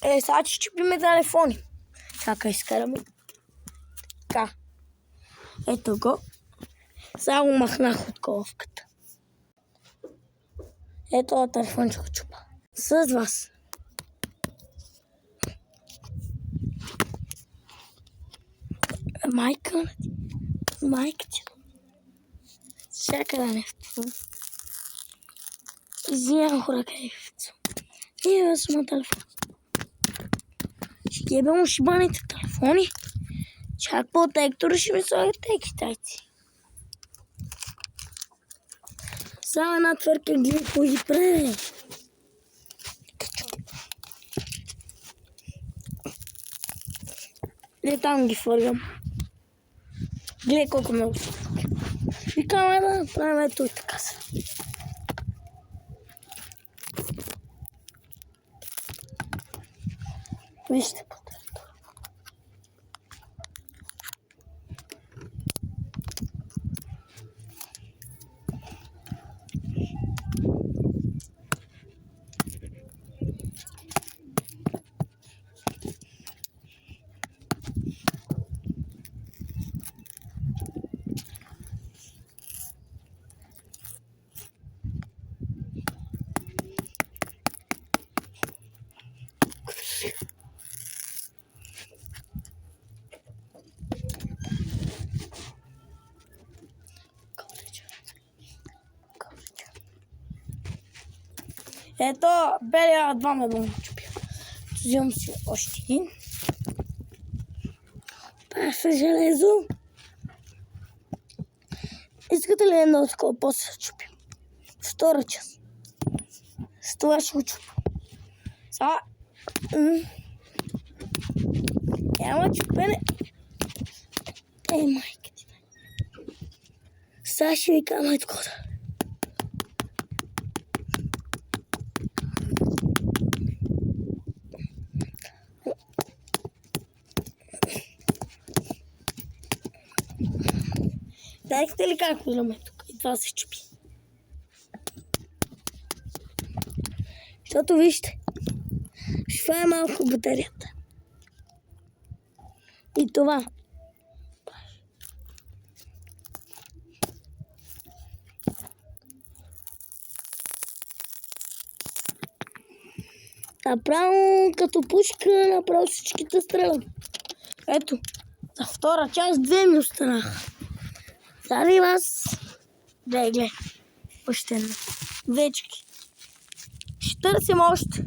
Сега ще чупиме телефони. Чакай, изкараме. Така. Ето го. Сега го махнах от коловката. Ето това телефон ще го чупа. С вас. Майка ти. Чакай да не втвърна. Извинявам хора, къде е втвърна. Ева сама телефон. Ще ебе му шибаните телефони. Чак по тектора ще ми слагат текстайци. Само една твърка гледа какво ги прави. Там ги фъргам. Гледай колко много са. Викаме да правим ето и така са. Вижте по трактора. Ето, белия два ме бъм чупя. Взимам си още един. Паша железо. Искате ли едно такова, после се чупим? Втора част. С това ще го чупя. Сега. Няма чупене. Ей, майка ти. Сега ще ви кажа майко кода. Дайте ли как влизаме тук? И това се чупи. Защото вижте, ще е малко батерията. И това. Направо като пушка, направо всичките стрелям. Ето, за втора част 2 ми останаха. Заради вас. Гледай. Още една. Вечки. Ще търсим още.